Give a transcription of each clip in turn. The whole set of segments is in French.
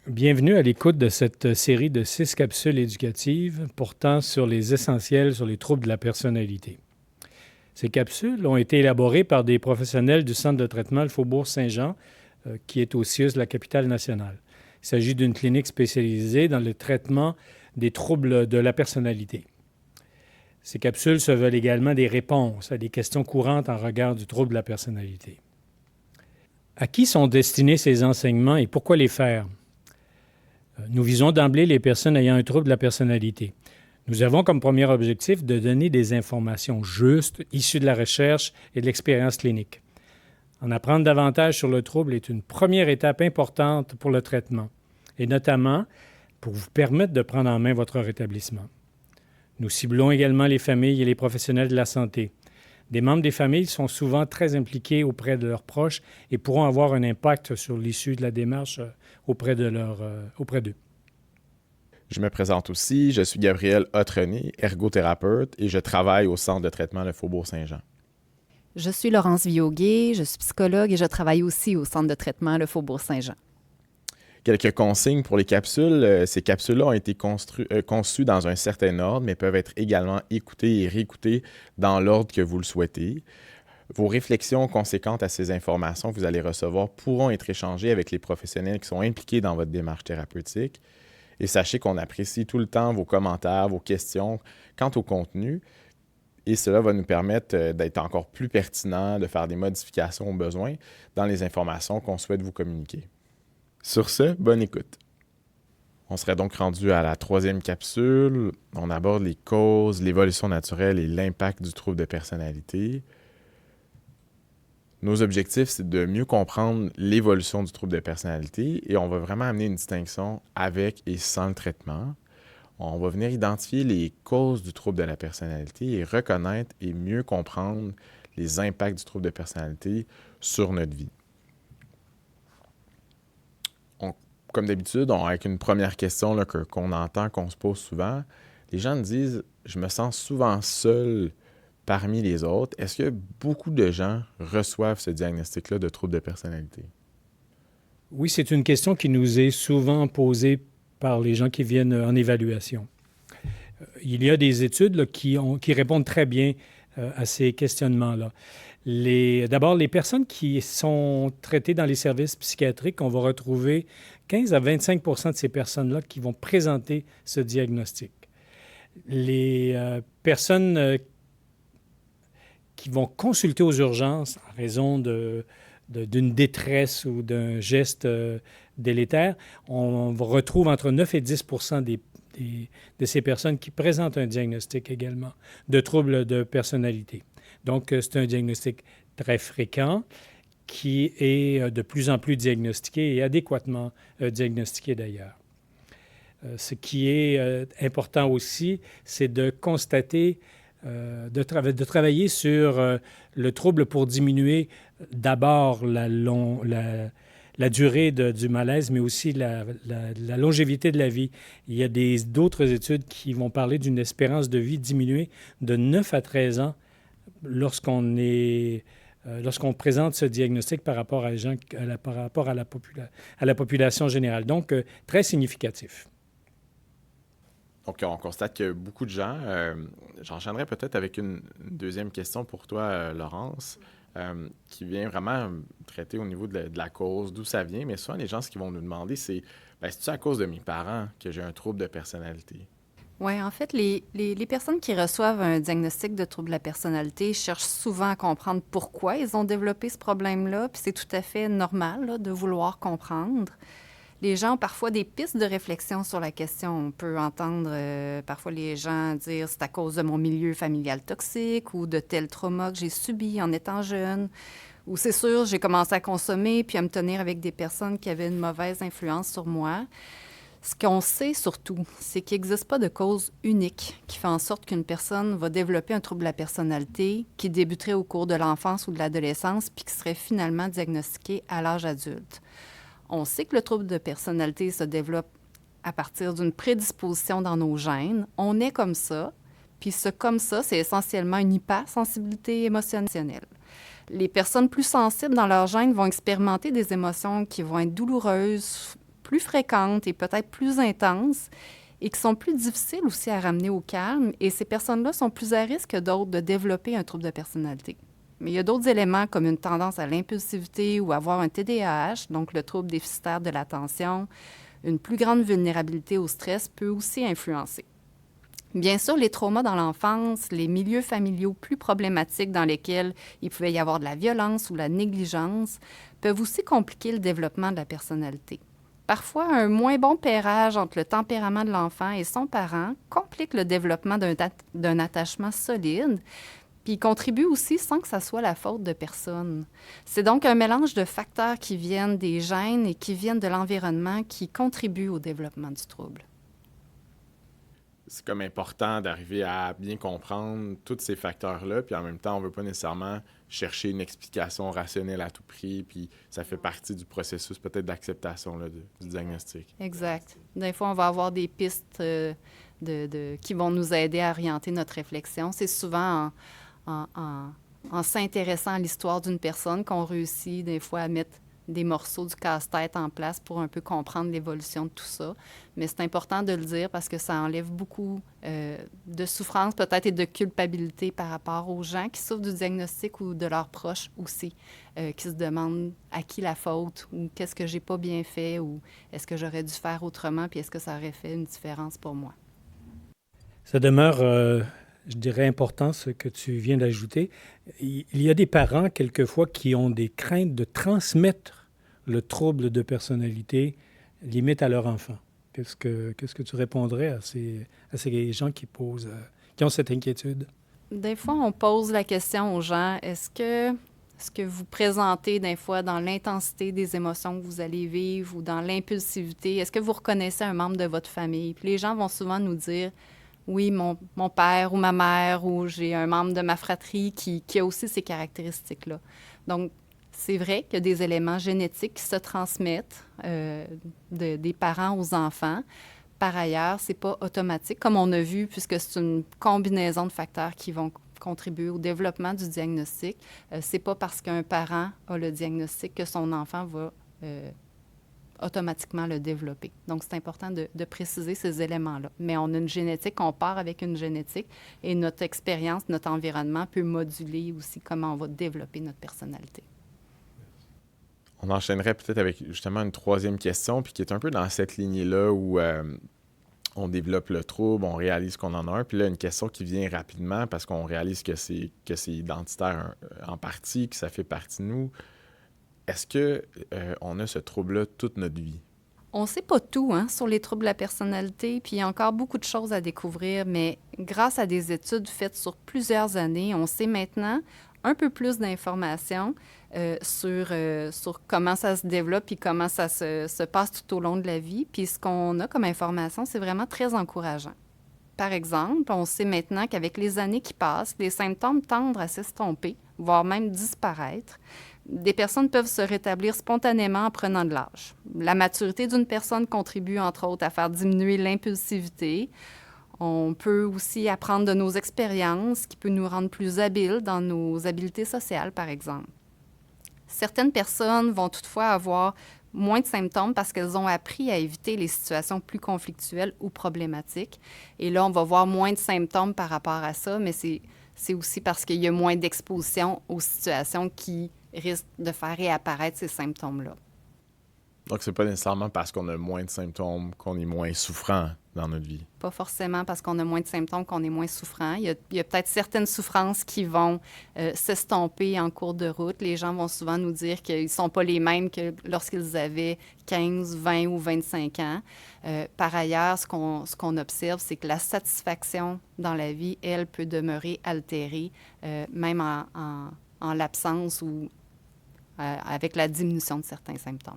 Bienvenue à l'écoute de cette série de 6 capsules éducatives portant sur les essentiels sur les troubles de la personnalité. Ces capsules ont été élaborées par des professionnels du Centre de traitement le Faubourg-Saint-Jean, qui est au CIUS de la capitale nationale. Il s'agit d'une clinique spécialisée dans le traitement des troubles de la personnalité. Ces capsules se veulent également des réponses à des questions courantes en regard du trouble de la personnalité. À qui sont destinés ces enseignements et pourquoi les faire? Nous visons d'emblée les personnes ayant un trouble de la personnalité. Nous avons comme premier objectif de donner des informations justes, issues de la recherche et de l'expérience clinique. En apprendre davantage sur le trouble est une première étape importante pour le traitement, et notamment pour vous permettre de prendre en main votre rétablissement. Nous ciblons également les familles et les professionnels de la santé. Des membres des familles sont souvent très impliqués auprès de leurs proches et pourront avoir un impact sur l'issue de la démarche auprès d'eux. Je me présente aussi, je suis Gabriel Autreny, ergothérapeute et je travaille au Centre de traitement le Faubourg-Saint-Jean. Je suis Laurence Vioguet, je suis psychologue et je travaille aussi au Centre de traitement le Faubourg-Saint-Jean. Quelques consignes pour les capsules. Ces capsules-là ont été conçues dans un certain ordre, mais peuvent être également écoutées et réécoutées dans l'ordre que vous le souhaitez. Vos réflexions conséquentes à ces informations que vous allez recevoir pourront être échangées avec les professionnels qui sont impliqués dans votre démarche thérapeutique. Et sachez qu'on apprécie tout le temps vos commentaires, vos questions quant au contenu. Et cela va nous permettre d'être encore plus pertinent, de faire des modifications au besoin dans les informations qu'on souhaite vous communiquer. Sur ce, bonne écoute. On serait donc rendu à la 3e capsule. On aborde les causes, l'évolution naturelle et l'impact du trouble de personnalité. Nos objectifs, c'est de mieux comprendre l'évolution du trouble de personnalité et on va vraiment amener une distinction avec et sans le traitement. On va venir identifier les causes du trouble de la personnalité et reconnaître et mieux comprendre les impacts du trouble de personnalité sur notre vie. Comme d'habitude, avec une première question là, qu'on entend, qu'on se pose souvent, les gens me disent « Je me sens souvent seul parmi les autres. » Est-ce que beaucoup de gens reçoivent ce diagnostic-là de trouble de personnalité? Oui, c'est une question qui nous est souvent posée par les gens qui viennent en évaluation. Il y a des études là, qui répondent très bien à ces questionnements-là. D'abord, les personnes qui sont traitées dans les services psychiatriques, on va retrouver 15 à 25 de ces personnes-là qui vont présenter ce diagnostic. Les personnes qui vont consulter aux urgences en raison d'une détresse ou d'un geste délétère, on retrouve entre 9 et 10 de ces personnes qui présentent un diagnostic également de troubles de personnalité. Donc, c'est un diagnostic très fréquent qui est de plus en plus diagnostiqué et adéquatement diagnostiqué d'ailleurs. Ce qui est important aussi, c'est de constater, de travailler sur le trouble pour diminuer d'abord la durée du malaise, mais aussi la longévité de la vie. Il y a d'autres études qui vont parler d'une espérance de vie diminuée de 9 à 13 ans lorsqu'on présente ce diagnostic par rapport à la population générale. Donc, très significatif. Donc, on constate que beaucoup de gens, j'enchaînerai peut-être avec une deuxième question pour toi, Laurence, qui vient vraiment traiter au niveau de la cause, d'où ça vient. Mais souvent, les gens, ce qu'ils vont nous demander, c'est c'est-tu à cause de mes parents que j'ai un trouble de personnalité? Oui, en fait, les personnes qui reçoivent un diagnostic de trouble de la personnalité cherchent souvent à comprendre pourquoi ils ont développé ce problème-là, puis c'est tout à fait normal là, de vouloir comprendre. Les gens ont parfois des pistes de réflexion sur la question. On peut entendre parfois les gens dire « c'est à cause de mon milieu familial toxique » ou de tel trauma que j'ai subi en étant jeune. Ou c'est sûr, j'ai commencé à consommer puis à me tenir avec des personnes qui avaient une mauvaise influence sur moi. Ce qu'on sait surtout, c'est qu'il n'existe pas de cause unique qui fait en sorte qu'une personne va développer un trouble de la personnalité qui débuterait au cours de l'enfance ou de l'adolescence puis qui serait finalement diagnostiqué à l'âge adulte. On sait que le trouble de personnalité se développe à partir d'une prédisposition dans nos gènes. On est comme ça, puis ce comme ça, c'est essentiellement une hypersensibilité émotionnelle. Les personnes plus sensibles dans leurs gènes vont expérimenter des émotions qui vont être douloureuses, plus fréquentes et peut-être plus intenses et qui sont plus difficiles aussi à ramener au calme. Et ces personnes-là sont plus à risque que d'autres de développer un trouble de personnalité. Mais il y a d'autres éléments comme une tendance à l'impulsivité ou avoir un TDAH, donc le trouble déficitaire de l'attention. Une plus grande vulnérabilité au stress peut aussi influencer. Bien sûr, les traumas dans l'enfance, les milieux familiaux plus problématiques dans lesquels il pouvait y avoir de la violence ou de la négligence, peuvent aussi compliquer le développement de la personnalité. Parfois, un moins bon pairage entre le tempérament de l'enfant et son parent complique le développement d'un attachement solide, puis il contribue aussi sans que ça soit la faute de personne. C'est donc un mélange de facteurs qui viennent des gènes et qui viennent de l'environnement qui contribuent au développement du trouble. C'est comme important d'arriver à bien comprendre tous ces facteurs-là, puis en même temps, on ne veut pas nécessairement chercher une explication rationnelle à tout prix, puis ça fait partie du processus peut-être d'acceptation là, du diagnostic. Exact. Des fois, on va avoir des pistes qui vont nous aider à orienter notre réflexion. C'est souvent en s'intéressant à l'histoire d'une personne qu'on réussit des fois à mettre des morceaux du casse-tête en place pour un peu comprendre l'évolution de tout ça. Mais c'est important de le dire parce que ça enlève beaucoup de souffrance peut-être et de culpabilité par rapport aux gens qui souffrent du diagnostic ou de leurs proches aussi, qui se demandent à qui la faute ou qu'est-ce que j'ai pas bien fait ou est-ce que j'aurais dû faire autrement puis est-ce que ça aurait fait une différence pour moi. Ça demeure, je dirais, important ce que tu viens d'ajouter. Il y a des parents, quelquefois, qui ont des craintes de transmettre le trouble de personnalité limite à leur enfant. Qu'est-ce que tu répondrais à ces gens qui ont cette inquiétude? Des fois, on pose la question aux gens, est-ce que vous présentez des fois dans l'intensité des émotions que vous allez vivre ou dans l'impulsivité, est-ce que vous reconnaissez un membre de votre famille? Puis les gens vont souvent nous dire, oui, mon père ou ma mère ou j'ai un membre de ma fratrie qui a aussi ces caractéristiques-là. Donc, c'est vrai qu'il y a des éléments génétiques qui se transmettent des parents aux enfants. Par ailleurs, ce n'est pas automatique, comme on a vu, puisque c'est une combinaison de facteurs qui vont contribuer au développement du diagnostic. Ce n'est pas parce qu'un parent a le diagnostic que son enfant va automatiquement le développer. Donc, c'est important de préciser ces éléments-là. Mais on a une génétique, on part avec une génétique et notre expérience, notre environnement peut moduler aussi comment on va développer notre personnalité. On enchaînerait peut-être avec justement une troisième question, puis qui est un peu dans cette lignée-là où on développe le trouble, on réalise qu'on en a un, puis là, une question qui vient rapidement parce qu'on réalise que c'est identitaire en partie, que ça fait partie de nous. Est-ce qu'on a ce trouble-là toute notre vie? On ne sait pas tout sur les troubles de la personnalité, puis il y a encore beaucoup de choses à découvrir, mais grâce à des études faites sur plusieurs années, on sait maintenant un peu plus d'informations sur comment ça se développe et comment ça se passe tout au long de la vie. Puis ce qu'on a comme information, c'est vraiment très encourageant. Par exemple, on sait maintenant qu'avec les années qui passent, les symptômes tendent à s'estomper, voire même disparaître. Des personnes peuvent se rétablir spontanément en prenant de l'âge. La maturité d'une personne contribue, entre autres, à faire diminuer l'impulsivité. On peut aussi apprendre de nos expériences, qui peut nous rendre plus habiles dans nos habiletés sociales, par exemple. Certaines personnes vont toutefois avoir moins de symptômes parce qu'elles ont appris à éviter les situations plus conflictuelles ou problématiques. Et là, on va voir moins de symptômes par rapport à ça, mais c'est aussi parce qu'il y a moins d'exposition aux situations qui risquent de faire réapparaître ces symptômes-là. Donc, c'est pas nécessairement parce qu'on a moins de symptômes qu'on est moins souffrant dans notre vie. Pas forcément parce qu'on a moins de symptômes qu'on est moins souffrant. Il y a peut-être certaines souffrances qui vont s'estomper en cours de route. Les gens vont souvent nous dire qu'ils ne sont pas les mêmes que lorsqu'ils avaient 15, 20 ou 25 ans. Par ailleurs, ce qu'on observe, c'est que la satisfaction dans la vie, elle, peut demeurer altérée, même en l'absence ou avec la diminution de certains symptômes.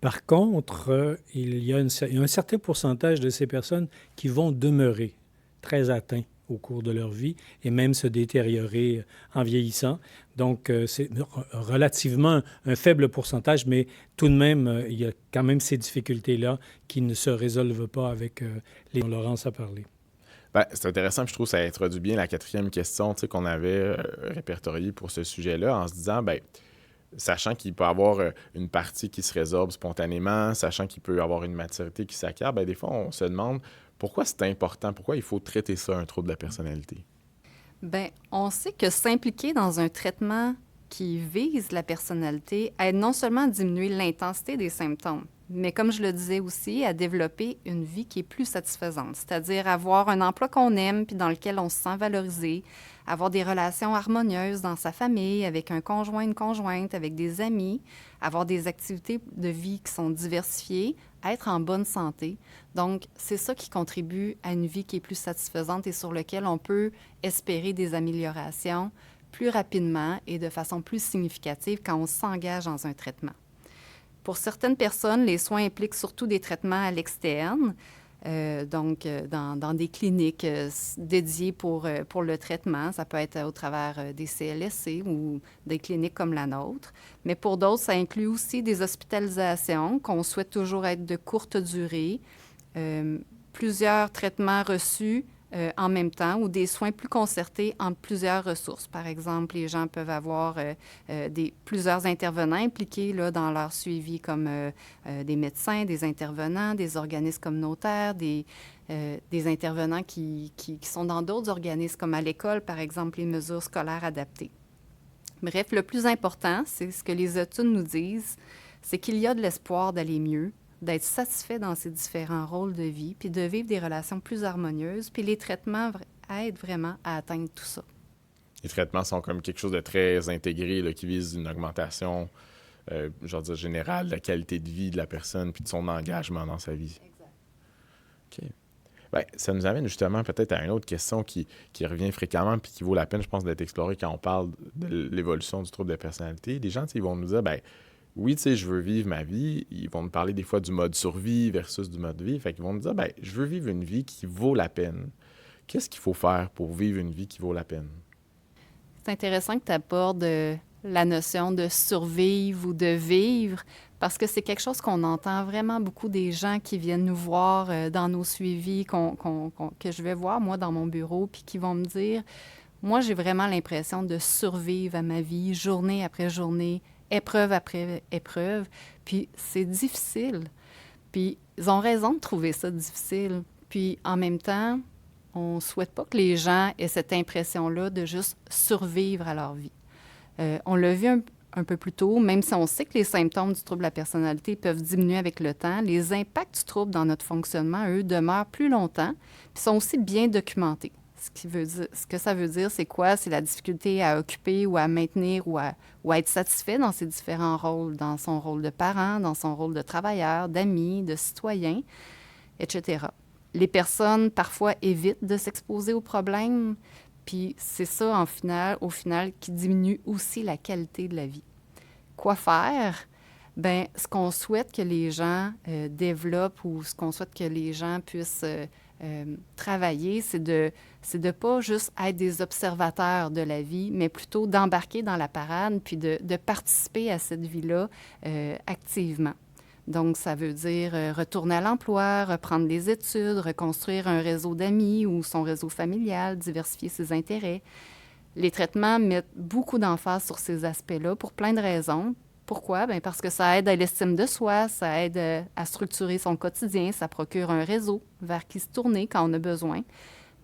Par contre, il y a un certain pourcentage de ces personnes qui vont demeurer très atteints au cours de leur vie et même se détériorer en vieillissant. Donc, c'est relativement un faible pourcentage, mais tout de même, il y a quand même ces difficultés-là qui ne se résolvent pas avec les dont Laurence a parlé. Ben, c'est intéressant, puis je trouve que ça introduit bien la quatrième question qu'on avait répertoriée pour ce sujet-là en se disant, ben sachant qu'il peut y avoir une partie qui se résorbe spontanément, sachant qu'il peut y avoir une maturité qui s'acquiert, bien, des fois, on se demande pourquoi c'est important, pourquoi il faut traiter ça, un trouble de la personnalité. Bien, on sait que s'impliquer dans un traitement qui vise la personnalité aide non seulement à diminuer l'intensité des symptômes, mais comme je le disais aussi, à développer une vie qui est plus satisfaisante, c'est-à-dire avoir un emploi qu'on aime puis dans lequel on se sent valorisé, avoir des relations harmonieuses dans sa famille, avec un conjoint, une conjointe, avec des amis, avoir des activités de vie qui sont diversifiées, être en bonne santé. Donc, c'est ça qui contribue à une vie qui est plus satisfaisante et sur lequel on peut espérer des améliorations plus rapidement et de façon plus significative quand on s'engage dans un traitement. Pour certaines personnes, les soins impliquent surtout des traitements à l'externe, dans des cliniques dédiées pour le traitement. Ça peut être au travers des CLSC ou des cliniques comme la nôtre. Mais pour d'autres, ça inclut aussi des hospitalisations qu'on souhaite toujours être de courte durée, plusieurs traitements reçus en même temps ou des soins plus concertés entre plusieurs ressources. Par exemple, les gens peuvent avoir plusieurs intervenants impliqués là, dans leur suivi, comme des médecins, des intervenants, des organismes communautaires, des intervenants qui sont dans d'autres organismes, comme à l'école, par exemple, les mesures scolaires adaptées. Bref, le plus important, c'est ce que les études nous disent, c'est qu'il y a de l'espoir d'aller mieux, d'être satisfait dans ses différents rôles de vie, puis de vivre des relations plus harmonieuses, puis les traitements aident vraiment à atteindre tout ça. Les traitements sont comme quelque chose de très intégré là, qui vise une augmentation, générale de la qualité de vie de la personne puis de son engagement dans sa vie. Exact. OK. Bien, ça nous amène justement peut-être à une autre question qui revient fréquemment puis qui vaut la peine, je pense, d'être explorée quand on parle de l'évolution du trouble de personnalité. Les gens, ils vont nous dire, bien, oui, tu sais, je veux vivre ma vie. Ils vont nous parler des fois du mode survie versus du mode vie. Fait qu'ils vont nous dire, bien, je veux vivre une vie qui vaut la peine. Qu'est-ce qu'il faut faire pour vivre une vie qui vaut la peine? C'est intéressant que tu abordes la notion de survivre ou de vivre, parce que c'est quelque chose qu'on entend vraiment beaucoup des gens qui viennent nous voir dans nos suivis, que je vais voir, moi, dans mon bureau, puis qui vont me dire, moi, j'ai vraiment l'impression de survivre à ma vie, journée après journée, épreuve après épreuve, puis c'est difficile. Puis ils ont raison de trouver ça difficile. Puis en même temps, on ne souhaite pas que les gens aient cette impression-là de juste survivre à leur vie. On l'a vu un peu plus tôt, même si on sait que les symptômes du trouble de la personnalité peuvent diminuer avec le temps, les impacts du trouble dans notre fonctionnement, eux, demeurent plus longtemps, puis sont aussi bien documentés. Ce que ça veut dire, c'est quoi? C'est la difficulté à occuper ou à maintenir ou à être satisfait dans ses différents rôles, dans son rôle de parent, dans son rôle de travailleur, d'ami, de citoyen, etc. Les personnes, parfois, évitent de s'exposer aux problèmes, puis c'est ça, au final, qui diminue aussi la qualité de la vie. Quoi faire? Bien, ce qu'on souhaite que les gens développent ou ce qu'on souhaite que les gens puissent travailler, c'est de pas juste être des observateurs de la vie, mais plutôt d'embarquer dans la parade puis de participer à cette vie-là activement. Donc, ça veut dire retourner à l'emploi, reprendre les études, reconstruire un réseau d'amis ou son réseau familial, diversifier ses intérêts. Les traitements mettent beaucoup d'emphase sur ces aspects-là pour plein de raisons. Pourquoi? Bien, parce que ça aide à l'estime de soi, ça aide à structurer son quotidien, ça procure un réseau vers qui se tourner quand on a besoin.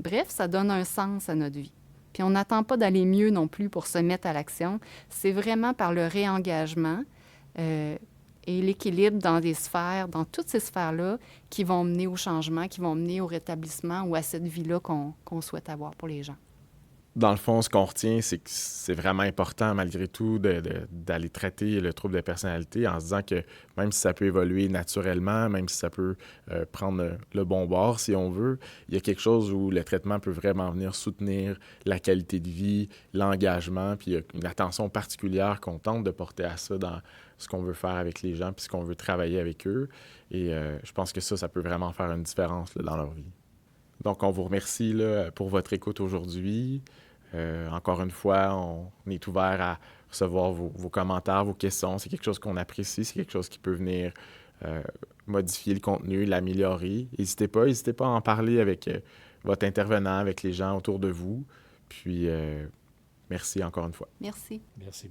Bref, ça donne un sens à notre vie. Puis on n'attend pas d'aller mieux non plus pour se mettre à l'action. C'est vraiment par le réengagement et l'équilibre dans des sphères, dans toutes ces sphères-là, qui vont mener au changement, qui vont mener au rétablissement ou à cette vie-là qu'on souhaite avoir pour les gens. Dans le fond, ce qu'on retient, c'est que c'est vraiment important, malgré tout, d'aller traiter le trouble de personnalité en se disant que même si ça peut évoluer naturellement, même si ça peut prendre le bon bord, si on veut, il y a quelque chose où le traitement peut vraiment venir soutenir la qualité de vie, l'engagement, puis il y a une attention particulière qu'on tente de porter à ça dans ce qu'on veut faire avec les gens, puis ce qu'on veut travailler avec eux. Et je pense que ça peut vraiment faire une différence là, dans leur vie. Donc, on vous remercie là, pour votre écoute aujourd'hui. Encore une fois, on est ouvert à recevoir vos commentaires, vos questions. C'est quelque chose qu'on apprécie, c'est quelque chose qui peut venir modifier le contenu, l'améliorer. N'hésitez pas à en parler avec votre intervenant, avec les gens autour de vous. Puis, merci encore une fois. Merci. Merci.